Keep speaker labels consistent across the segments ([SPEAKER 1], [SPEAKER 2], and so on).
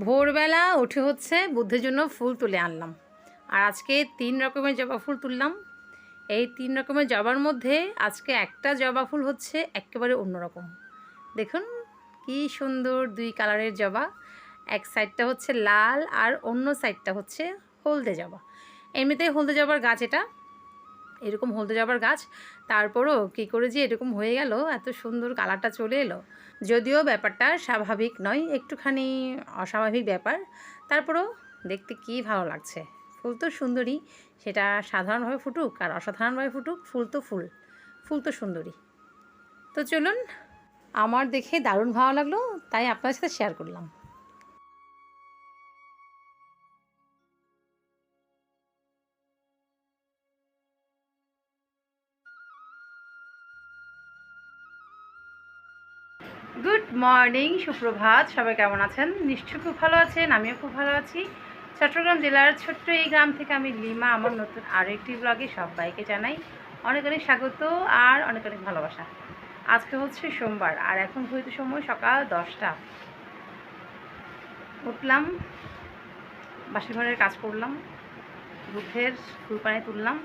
[SPEAKER 1] ভোরবেলা উঠে হচ্ছে বুদ্ধের জন্য ফুল তুলে আনলাম। আর আজকে 3 রকমের জবা ফুল তুললাম। এই 3 রকমের জবার মধ্যে আজকে একটা জবা ফুল হচ্ছে একেবারে অন্যরকম। দেখুন কি সুন্দর 2 কালারের জবা। এক সাইডটা হচ্ছে লাল আর অন্য সাইডটা হচ্ছে হলদে জবা। এমনিতেই হলদে জবার গাছ এটা, এরকম হলদে জবার গাছ। তারপরও কী করে যে এরকম হয়ে গেল, এত সুন্দর কালারটা চলে এলো। যদিও ব্যাপারটা স্বাভাবিক নয়, একটুখানি অস্বাভাবিক ব্যাপার, তারপরেও দেখতে কী ভালো লাগছে। ফুল তো সুন্দরী, সেটা সাধারণভাবে ফুটুক আর অসাধারণভাবে ফুটুক, ফুল তো ফুল, ফুল তো সুন্দরী। তো চলুন, আমার দেখে দারুণ ভালো লাগলো, তাই আপনার সাথে শেয়ার করলাম। গুড মর্নিং, সুপ্রভাত। সবাই কেমন আছেন? নিশ্চয়ই খুব ভালো আছেন, আমিও খুব ভালো আছি। চট্টগ্রাম জেলার ছোট্ট এই গ্রাম থেকে আমি লিমা আমার নতুন আরও একটি ব্লগে সবাইকে জানাই অনেক অনেক স্বাগত আর অনেক অনেক ভালোবাসা। আজকে হচ্ছে সোমবার আর এখন ঘড়িতে সময় সকাল 10টা। উঠলাম, বাসি ঘরের কাজ করলাম, বুদ্ধের ফুলপানি তুললাম।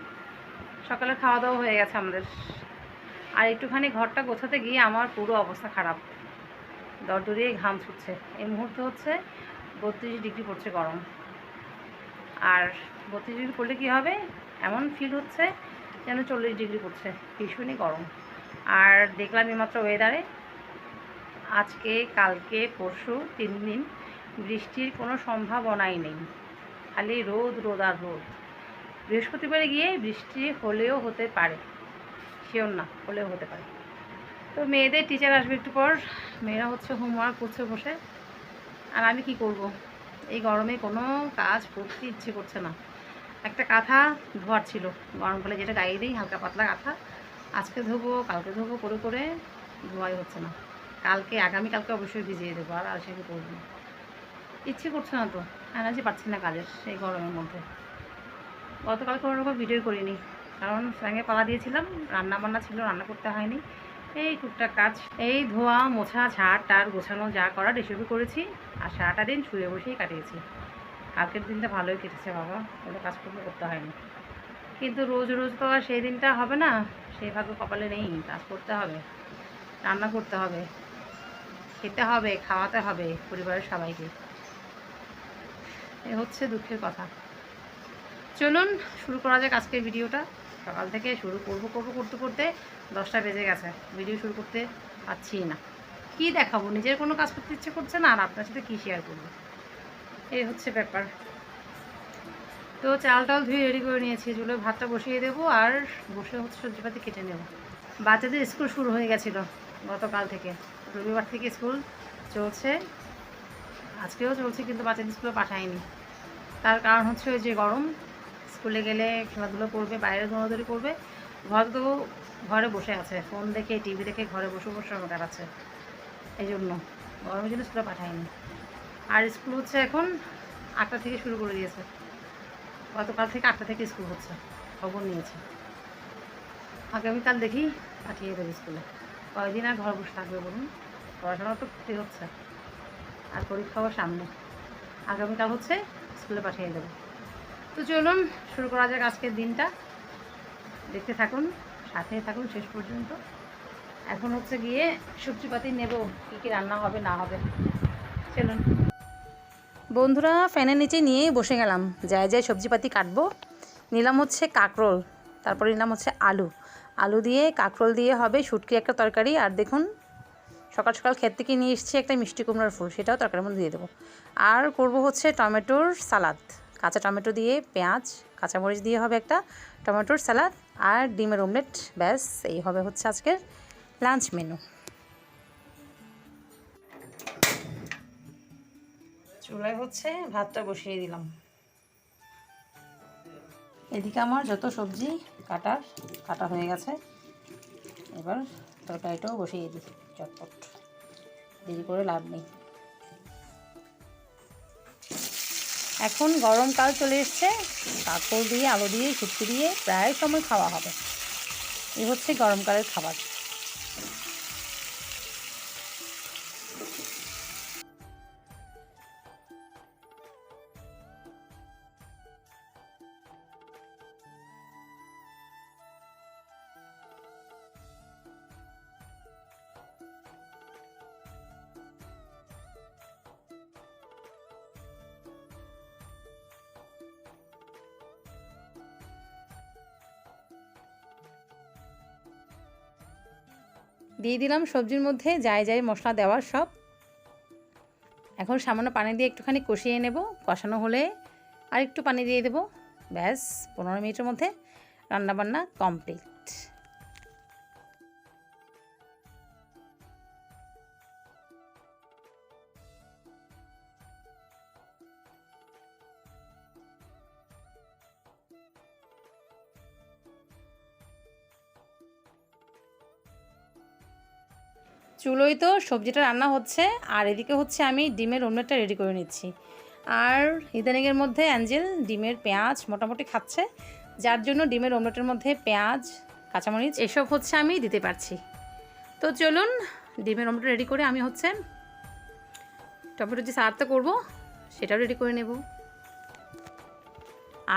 [SPEAKER 1] সকালে খাওয়া দাওয়া হয়ে গেছে আমাদের। আর একটুখানি ঘরটা গোছাতে গিয়ে আমার পুরো অবস্থা খারাপ, দরদরিয়ে ঘাম ছুটছে। এই মুহূর্তে হচ্ছে 32 ডিগ্রি পড়ছে গরম। আর 32 ডিগ্রি পড়লে কী হবে, এমন ফিল হচ্ছে যেন 40 ডিগ্রি পড়ছে, ভীষণই গরম। আর দেখলাম এইমাত্র ওয়েদারে আজকে কালকে পরশু 3 দিন বৃষ্টির কোনো সম্ভাবনাই নেই, খালি রোদ রোদ আর রোদ। বৃহস্পতিবারে গিয়ে বৃষ্টি হলেও হতে পারে, শিওর না, হলেও হতে পারে। তো মেয়েদের টিচার আসবে একটু পর, মেয়েরা হচ্ছে হোমওয়ার্ক করছে বসে। আর আমি কি করব, এই গরমে কোনো কাজ করতে ইচ্ছে করছে না। একটা কাঁথা ধোয়ার ছিল, গরমকালে যেটা গায়ে দিই, হালকা পাতলা কাঁথা। আজকে ধোবো, কালকে ধোবো, করে করে ধোয়াই হচ্ছে না। আগামীকালকে অবশ্যই ভিজিয়ে দেবো, আর সেটা করবো না। ইচ্ছে করছে না তো, এনার্জি পাচ্ছি না কাজের এই গরমের মধ্যে। গতকাল কোনো রকম ভিডিও করিনি, কারণ সঙ্গে পালা দিয়েছিলাম, রান্না বান্না ছিল, রান্না করতে হয়নি। এই টুকটাক কাজ, এই ধোয়া মোছা ঝাড় টাড় গোছানো যা করার এসবই করেছি। আর সারাটা দিন শুয়ে বসেই কাটিয়েছি। কালকের দিনটা ভালোই কেটেছে বাবা, কোনো কাজকর্ম করতে হয়নি। কিন্তু রোজ রোজ তো আর সেই দিনটা হবে না, সেই ভাগ্য কপালে নেই। কাজ করতে হবে, রান্না করতে হবে, খেতে হবে, খাওয়াতে হবে পরিবারের সবাইকে। এ হচ্ছে দুঃখের কথা। চলুন শুরু করা যাক আজকের ভিডিওটা। সকাল থেকে শুরু করতে করতে 10টা বেজে গেছে, ভিডিও শুরু করতে পারছি না। কি দেখাবো, নিজের কোনো কাজ করতে ইচ্ছে করছে না, আর আপনার সাথে কী শেয়ার করবো, এই হচ্ছে ব্যাপার। তো চালটাও ধুয়ে রেডি করে নিয়েছি, চুলোয় ভাতটা বসিয়ে দেবো আর বসে হচ্ছে সবজিপাতি কেটে নেব। বাচ্চাদের স্কুল শুরু হয়ে গেছিলো গতকাল থেকে, রবিবার থেকে স্কুল চলছে, আজকেও চলছে, কিন্তু বাচ্চাদের স্কুলে পাঠায়নি। তার কারণ হচ্ছে ওই যে গরম, স্কুলে গেলে খেলাধুলো করবে, বাইরে দৌড়াদৌড়ি করবে, ঘরে বসে আছে, ফোন দেখে টিভি দেখে ঘরে বসে বসে সময় কাটাচ্ছে। এই জন্য গরমের জন্য স্কুলে পাঠায়নি। আর স্কুল হচ্ছে এখন 8টা থেকে শুরু করে দিয়েছে, গতকাল থেকে 8টা থেকে স্কুল হচ্ছে, খবর নিয়েছে। আগামীকাল দেখি পাঠিয়ে দেবে স্কুলে। কয়দিন আর ঘর বসে থাকবে বলুন, পড়াশোনা তো ক্ষতি হচ্ছে, আর পরীক্ষাও সামনে। আগামীকাল হচ্ছে স্কুলে পাঠিয়ে দেবে। তো চলুন শুরু করা যাক আজকের দিনটা, দেখতে থাকুন, সাথে থাকুন শেষ পর্যন্ত। এখন হচ্ছে গিয়ে সবজিপাতি নেব, কী কী রান্না হবে না হবে, চলুন। বন্ধুরা ফ্যানের নিচে নিয়েই বসে গেলাম, যাই সবজিপাতি কাটবো। নিলাম হচ্ছে কাঁকরোল, তারপরে নিলাম হচ্ছে আলু দিয়ে কাঁকরোল দিয়ে হবে শুটকি একটা তরকারি। আর দেখুন সকাল সকাল ক্ষেত থেকে নিয়ে এসেছি একটা মিষ্টি কুমড়ার ফুল, সেটাও তরকারির মধ্যে দিয়ে দেবো। আর করব হচ্ছে টমেটোর সালাদ, কাঁচা টমেটো দিয়ে পেঁয়াজ কাঁচামরিচ দিয়ে হবে একটা টমেটোর সালাদ, আর ডিমের অমলেট। ব্যাস এই হবে হচ্ছে আজকের লাঞ্চ মেনু। চুলায় হচ্ছে ভাতটা বসিয়ে দিলাম। এদিকে আমার যত সবজি কাটা হয়ে গেছে, এবার তরকারিটাও বসিয়ে দিই চটপট, দেরি করে লাভ নেই। এখন গরমকাল চলে এসছে, কাঁকড় দিয়ে আলু দিয়ে শুটকি দিয়ে প্রায় সময় খাওয়া হবে। এই হচ্ছে গরমকালের খাবার। দিয়ে দিলাম সবজির মধ্যে যাই যাই মশলা দেওয়ার সব। এখন সামান্য পানি দিয়ে একটুখানি কষিয়ে নেব। কষানো হলে আর একটু পানি দিয়ে দেবো। ব্যাস 15 মিনিটের মধ্যে রান্নাবান্না কমপ্লিট। চুলোই তো সবজিটা রান্না হচ্ছে, আর এদিকে হচ্ছে আমি ডিমের অমলেটটা রেডি করে নিচ্ছি। আর ইদানিংয়ের মধ্যে অ্যাঞ্জেল ডিমের পেঁয়াজ মোটামুটি খাচ্ছে, যার জন্য ডিমের অমলেটের মধ্যে পেঁয়াজ, কাঁচামরিচ এসব হচ্ছে আমি দিতে পারছি। তো চলুন ডিমের অমলেট রেডি করে আমি হচ্ছে টমেটো যে সালাদটা করবো সেটাও রেডি করে নেব।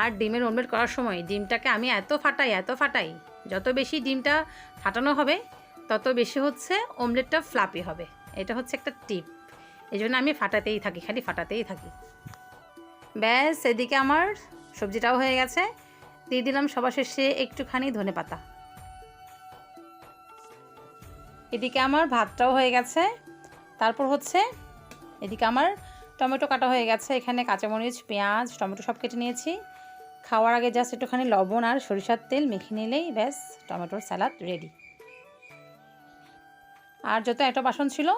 [SPEAKER 1] আর ডিমের অমলেট করার সময় ডিমটাকে আমি এত ফাটাই, যত বেশি ডিমটা ফাটানো হবে তত বেশি হচ্ছে অমলেটটা ফ্লাপি হবে। এটা হচ্ছে একটা টিপ, এই জন্য আমি ফাটাতেই থাকি, খালি ফাটাতেই থাকি। ব্যাস এদিকে আমার সবজিটাও হয়ে গেছে। দিয়ে দিলাম সবার শেষে একটুখানি ধনেপাতা। এদিকে আমার ভাতটাও হয়ে গেছে। তারপর হচ্ছে এদিকে আমার টমেটো কাটা হয়ে গেছে। এখানে কাঁচামরিচ, পেঁয়াজ, টমেটো সব কেটে নিয়েছি। খাওয়ার আগে জাস্ট একটুখানি লবণ আর সরিষার তেল মেখে নিলেই ব্যাস টমেটোর স্যালাড রেডি। আর যত একটা বাসন ছিল,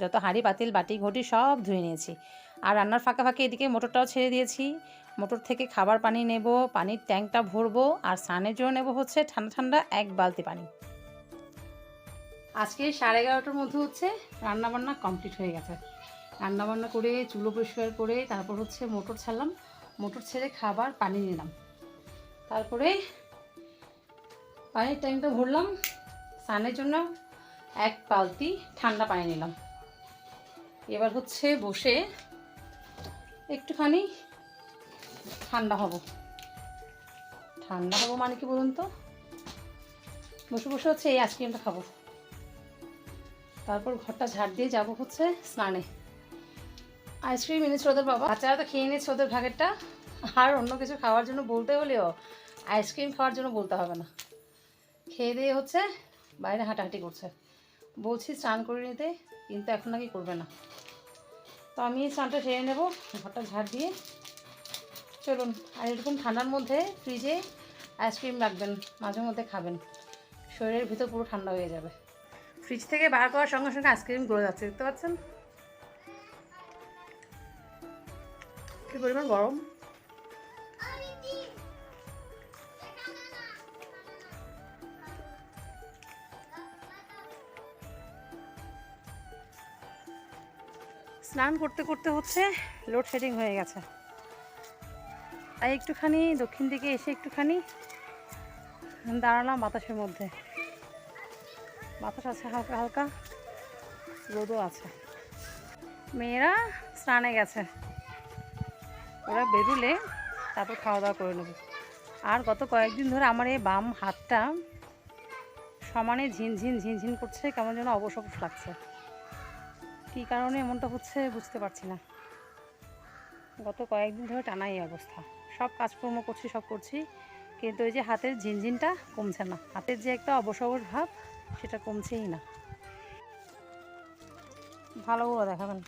[SPEAKER 1] যত হাঁড়ি পাতিল বাটি ঘটি সব ধুয়ে নিয়েছি। আর রান্নার ফাঁকে ফাঁকে এদিকে মোটরটাও ছেড়ে দিয়েছি। মোটর থেকে খাবার পানি নেব, পানির ট্যাঙ্কটা ভরবো, আর স্নানের জন্য নেব হচ্ছে ঠান্ডা ঠান্ডা 1 বালতি পানি। আজকে 11:30টার মধ্যে হচ্ছে রান্নাবান্না কমপ্লিট হয়ে গেছে। রান্নাবান্না করে চুলো পরিষ্কার করে তারপর হচ্ছে মোটর ছাড়লাম। মোটর ছেড়ে খাবার পানি নিলাম, তারপরে পানির ট্যাঙ্কটা ভরলাম। স্নানের জন্য 1 বালতি ঠান্ডা পানি নিলাম। এবার হচ্ছে বসে একটুখানি ঠান্ডা হব মানে কি বলুন তো, বসে বসে হচ্ছে এই আইসক্রিমটা খাবো। তারপর ঘরটা ঝাড় দিয়ে যাব হচ্ছে স্নানে। আইসক্রিম এনেছে ওদের বাবা, বাচ্চারা তো খেয়ে নিয়েছে ওদের ভাগেরটা। আর অন্য কিছু খাওয়ার জন্য বলতে হলেও আইসক্রিম খাওয়ার জন্য বলতে হবে না। খেয়ে দিয়ে হচ্ছে বাইরে হাঁটাহাঁটি করছে। বলছি স্নান করে নিতে, কিন্তু এখন নাকি করবে না। তো আমি স্নানটা সেরে নেব, ঘরটা ঝাড় দিয়ে। চলুন, আর এরকম ঠান্ডার মধ্যে ফ্রিজে আইসক্রিম রাখবেন, মাঝে মধ্যে খাবেন, শরীরের ভিতর পুরো ঠান্ডা হয়ে যাবে। ফ্রিজ থেকে বার করার সঙ্গে সঙ্গে আইসক্রিম গলে যাচ্ছে, দেখতে পাচ্ছেন কি পরিমাণ গরম। স্নান করতে করতে হচ্ছে লোডশেডিং হয়ে গেছে। তাই একটুখানি দক্ষিণ দিকে এসে একটুখানি দাঁড়ালাম বাতাসের মধ্যে। বাতাস আছে হালকা হালকা, রোদও আছে। মেয়েরা স্নানে গেছে, ওরা বেরুলে তারপর খাওয়া দাওয়া করে নেব। আর গত কয়েকদিন ধরে আমার এই বাম হাতটা সমানে ঝিনঝিন করছে, কেমন যেন অবশ অবশ লাগছে। কী কারণে এমনটা হচ্ছে বুঝতে পারছি না। গত কয়েকদিন ধরে টানাই অবস্থা, সব কাজকর্ম করছি, সব করছি, কিন্তু ওই যে হাতের ঝিনঝিনটা কমছে না। হাতের যে একটা অবশ অবশ ভাব সেটা কমছেই না। ভালো করে দেখাবেন।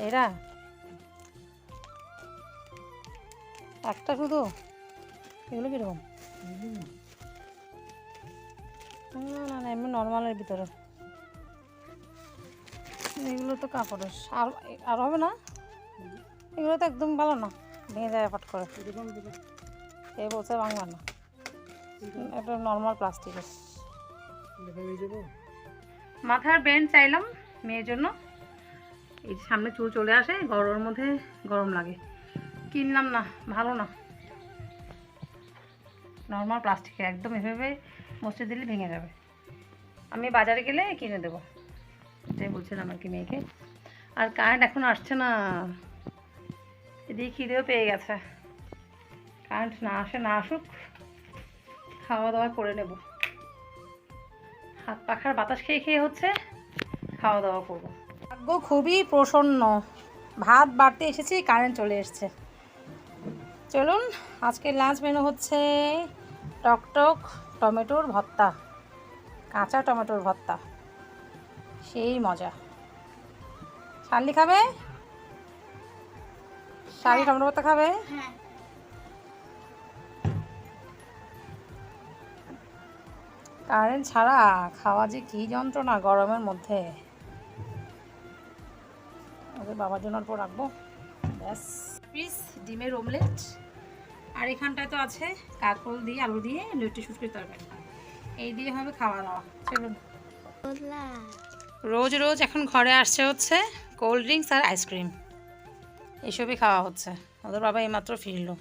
[SPEAKER 1] এরা একটা শুধু, এগুলো কীরকম? না না, এমনি নর্মালের ভিতরে। এগুলো তো কাপড়ের, আর হবে না। এগুলো তো একদম ভালো না, ভেঙে যায় ফট করে। এ বলছে ভাঙবে না, এটা নর্মাল প্লাস্টিকের। মাথার ব্যান্ড চাইলাম মেয়ের জন্য, এই সামনে চুল চলে আসে, গরমের মধ্যে গরম লাগে, কিনলাম না, ভালো না। নর্মাল প্লাস্টিকের, একদম এভাবে মুছে দিলে ভেঙে যাবে। আমি বাজারে গেলে কিনে দেবো, এটাই বলছিলাম আর কি মেয়েকে। আর কারেন্ট এখন আসছে না, এদিকে খিদেও পেয়ে গেছে। কারেন্ট না আসুক, খাওয়া দাওয়া করে নেব। হাত পাখার বাতাস খেয়ে খেয়ে হচ্ছে খাওয়া দাওয়া করবো। ভাগ্য খুবই প্রসন্ন, ভাত বাড়তে এসেছি, কারেন্ট চলে এসছে। চলুন, আজকে লাঞ্চ মেনু হচ্ছে টকটক টমেটোর ভর্তা, কাঁচা টমেটোর ভর্তা, সেই মজা। শার্লি খাবে? শার্লি টমেটো ভর্তা খাবে? কারেন্ট ছাড়া খাওয়া যে কী যন্ত্রণা গরমের মধ্যে। ওদের বাবার জন্য অল্প রাখবো, ব্যাস। পিস ডিমের অমলেট, আর এখানটায় তো আছে কাঁকরোল দিয়ে আলু দিয়ে লুটি শুটকির তরকারি। এই দিয়ে হবে খাওয়া দাওয়া। চলুন। রোজ রোজ এখন ঘরে আসছে হচ্ছে কোল্ড ড্রিঙ্কস আর আইসক্রিম, এসবই খাওয়া হচ্ছে। ওদের বাবা এইমাত্র ফিরলো,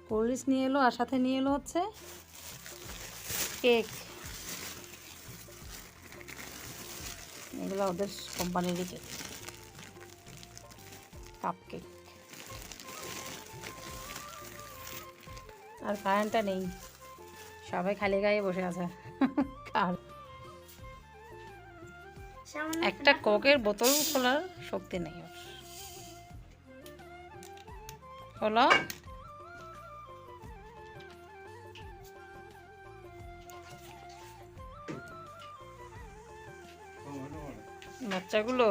[SPEAKER 1] কোল্ড ড্রিঙ্কস নিয়ে এলো আর সাথে নিয়ে এলো হচ্ছে কেক। এগুলো ওদের কোম্পানিরই কেক, কাপ কেক। আর কারেন্টটা নেই, সবাই খালি গায়ে বসে আছে। আর একটা কোকের বোতল খোলার শক্তি নেই ওর। হলো বাচ্চাগুলো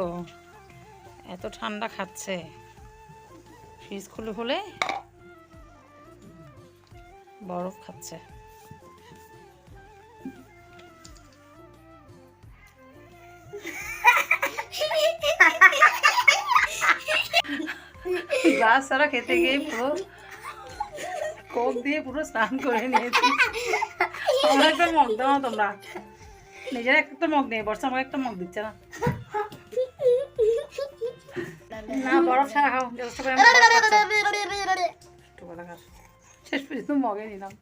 [SPEAKER 1] এত ঠান্ডা খাচ্ছে, ফ্রিজ খুলে খুলে বরফ খাচ্ছে। গাছ ছাড়া খেতে গিয়ে পুরো কোক দিয়ে পুরো স্নান করে নিয়েছি। আমার একটা মগ দাও তোমরা, নিজের একটা মগ নেই, বর্ষা আমাকে একটা মগ দিচ্ছে না। না বরফ ছাড়া খাও, যথেষ্ট করে শেষ পর্যন্ত মগে নিলাম।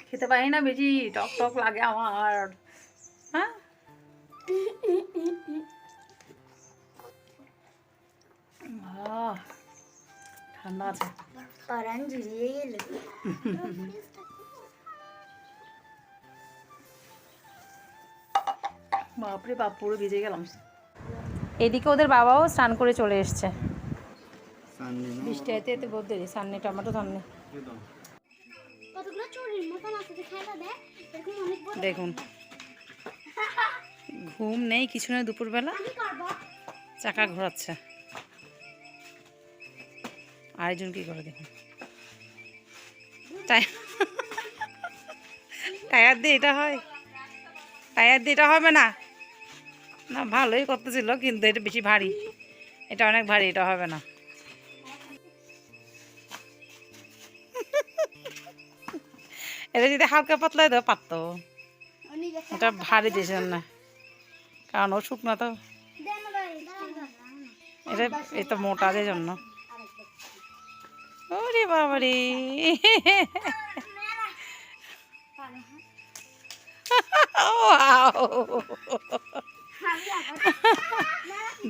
[SPEAKER 1] খেতে পারি না বেশি, টক টক লাগে আমার। হ্যাঁ ঠান্ডা আছে, বাপরে বাপ, পুরো ভিজে গেলাম। এদিকে ওদের বাবাও স্নান করে চলে এসছে। বৃষ্টি এতে এতে বহুত দেরি। সান্নি টমেটো সান্নি দেখুন, ঘুম নেই কিছু নেই, দুপুরবেলা চাকা ঘোরাচ্ছে। আরেকজন কি করে দেখুন, টায়ার দিয়ে এটা হয়? টায়ার দিয়ে এটা হবে না। না ভালোই করতেছিল, কিন্তু এটা বেশি ভারী, এটা অনেক ভারী, এটা হবে না। এটা যদি হালকা পাতলা তো পারতো, এটা ভারী দিয়েছেন না, কারণ ও শুকনো তো, এটা এটা মোটা যে জন্য। ওরে বাবারে,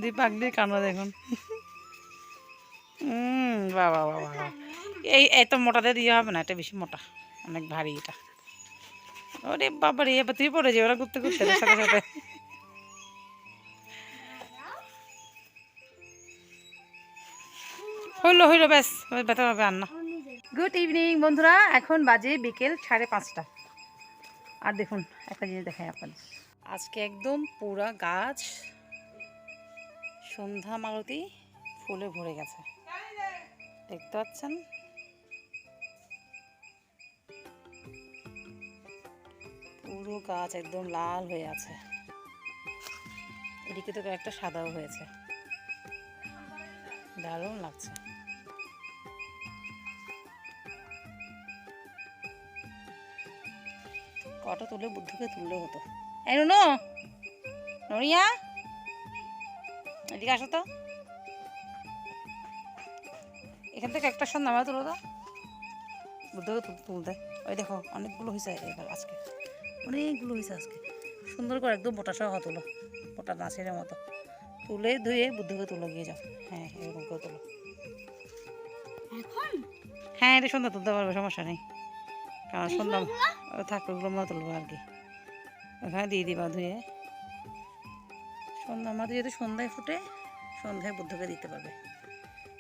[SPEAKER 1] দীপাক দিয়ে কানো দেখুন। বাবা বাবা, এই এত মোটাতে দিয়ে হবে না, এটা বেশি মোটা, অনেক ভারী এটা। ওরে বাবারে, এবার তুই পড়ে যাবে ওরা ঘুরতে ঘুরতে সাথে সাথে। হইলো হইলো, ব্যাস ব্যথা হবে আর না। গুড ইভিনিং বন্ধুরা, এখন বাজে বিকেল 5:30। আর দেখুন একটা জিনিস দেখাই আপনাদের, আজকে একদম পুরা গাছ সন্ধ্যা মালতী ফুলে ভরে গেছে, দেখতে পাচ্ছেন? পুরো গাছ একদম লাল হয়ে আছে, এদিকে তো একটা সাদাও হয়েছে, দারুণ লাগছে। কটা তুলে বুদ্ধকে তুললে হতো। এই নুনু, নড়িয়া এদিকে আসো তো, এখান থেকে একটা সন্ধ্যা আমরা তুলো তো, বুদ্ধকে তুলতে। ওই দেখো অনেকগুলো হয়েছে এবার, আজকে অনেকগুলো হয়েছে আজকে। সুন্দর করে একদম মোটা সহ তুলো, মোটা নাচের মতো তুলে ধুয়ে বুদ্ধকে তুলে গিয়ে যাও। হ্যাঁ এরকম করে তুলো। হ্যাঁ এটা সন্ধ্যা তুলতে পারবে, সমস্যা নেই, কারণ সন্ধ্যা থাকবে ওগুলো মতো তুলবো আর কি। ওখানে দিয়ে দিবা ধুয়ে, সন্ধ্যা আমাদের যেহেতু সন্ধ্যায় ফুটে, সন্ধ্যায় বুদ্ধকে দিতে পারবে,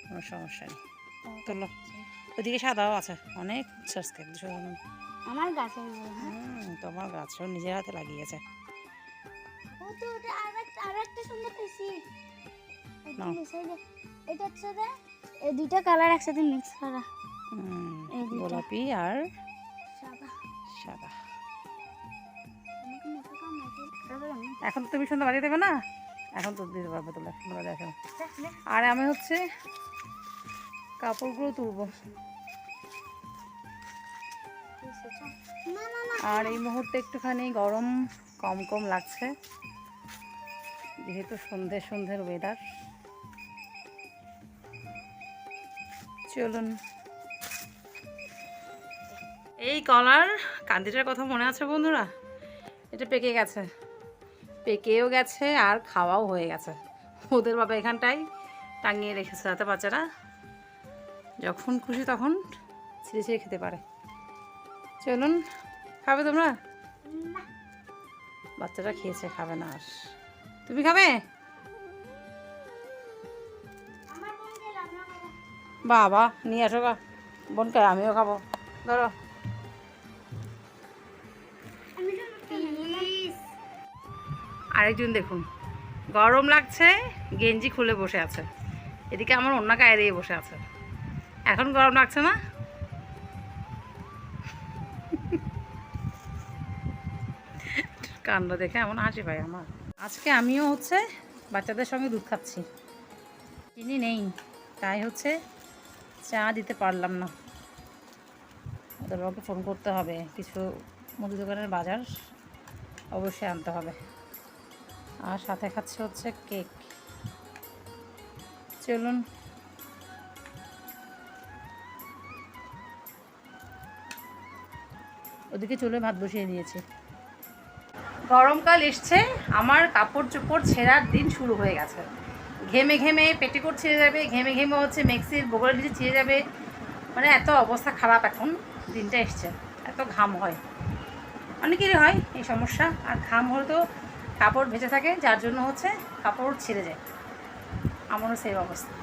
[SPEAKER 1] কোনো সমস্যা নেই। তোলো, ওইদিকে সাদাও আছে, অনেক উচ্ছ্বাস একদম।
[SPEAKER 2] আমার গাছে
[SPEAKER 1] তোমার গাছও নিজের হাতে লাগিয়েছে।
[SPEAKER 2] আরেকটা সুন্দর পেয়েছি।
[SPEAKER 1] নাও।
[SPEAKER 2] এটা হচ্ছে এই দুইটা কালার একসাথে মিক্স করা,
[SPEAKER 1] গোলাপি আর
[SPEAKER 2] সাদা
[SPEAKER 1] সাদা।
[SPEAKER 2] আমাকে
[SPEAKER 1] এখন তো তুমি সন্ধ্যা বাজিয়ে দেবে না, এখন তো দিতে পারবে তোলা সন্ধ্যা দেখো। আর আমি হচ্ছে কাপড়গুলো তুলবো। আর এই মুহূর্তে একটুখানি গরম কম কম লাগছে, যেহেতু সন্ধ্যের ওয়েদার। চলুন, এই কলার কান্দিটার কথা মনে আছে বন্ধুরা? এটা পেকে গেছে, পেকেও গেছে আর খাওয়াও হয়ে গেছে। ওদের বাবা এখানটায় টাঙিয়ে রেখেছে, যাতে বাচ্চারা যখন খুশি তখন ছিঁড়ে ছিঁড়ে খেতে পারে। চলুন, খাবে তোমরা? বাচ্চারা খেয়েছে, খাবে না আর। তুমি খাবে? বাবা নিয়ে আসো গা বোনকে, আমিও খাবো। ধরো। আরেকজন দেখুন, গরম লাগছে, গেঞ্জি খুলে বসে আছে। এদিকে আমার অন্য গায়ে দিয়ে বসে আছে। এখন গরম লাগছে না? কাণ্ড দেখে এমন হাসি পায় আমার। আজকে আমিও হচ্ছে বাচ্চাদের সঙ্গে দুধ খাচ্ছি, চিনি নেই, তাই হচ্ছে চা দিতে পারলাম না। ওদের বাবাকে ফোন করতে হবে, কিছু মুদি দোকানের বাজার অবশ্যই আনতে হবে। আর সাথে খাচ্ছে হচ্ছে কেক। চলুন, ওদিকে চলে ভাত বসিয়ে দিয়েছি। গরমকাল এসছে, আমার কাপড় চোপড় ছেঁড়ার দিন শুরু হয়ে গেছে। ঘেমে ঘেমে পেটিকোট ছিঁড়ে যাবে, ঘেমে ঘেমে হচ্ছে মেক্সির বগলের নিচে ছিঁড়ে যাবে। মানে এত অবস্থা খারাপ এখন দিনটা এসছে, এত ঘাম হয়। অনেকেরই হয় এই সমস্যা। আর ঘাম হলে তো কাপড় ভেজে থাকে, যার জন্য হচ্ছে কাপড় ছিঁড়ে যায়। আমারও সেই অবস্থা।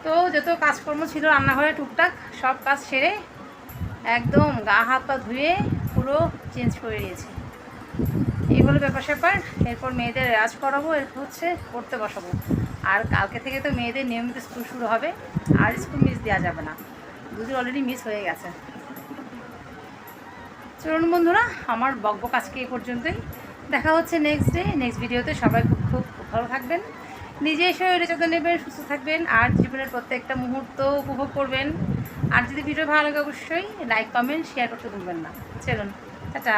[SPEAKER 1] তো যত কাজকর্ম ছিল রান্নাঘরে টুকটাক সব কাজ সেরে একদম গা হাত পা ধুয়ে পুরো চেঞ্জ করে দিয়েছি। এই হলো ব্যাপার স্যাপার। এরপর মেয়েদের রেওয়াজ করাবো, এরপর হচ্ছে পড়তে বসাবো। আর কালকে থেকে তো মেয়েদের নিয়মিত স্কুল শুরু হবে, আর স্কুল মিস দেওয়া যাবে না। দুদিন অলরেডি মিস হয়ে গেছে। চলুন বন্ধুরা, আমার বকবক আজকে এই পর্যন্তই। দেখা হচ্ছে নেক্সট ডে, নেক্সট ভিডিওতে। সবাই খুব খুব ভালো থাকবেন, নিজের শরীরে যত্ন নেবেন, সুস্থ থাকবেন, আর জীবনের প্রত্যেকটা মুহূর্ত উপভোগ করবেন। আর যদি ভিডিও ভালো লাগে অবশ্যই লাইক কমেন্ট শেয়ার করতে ভুলবেন না। চলুন, টাটা।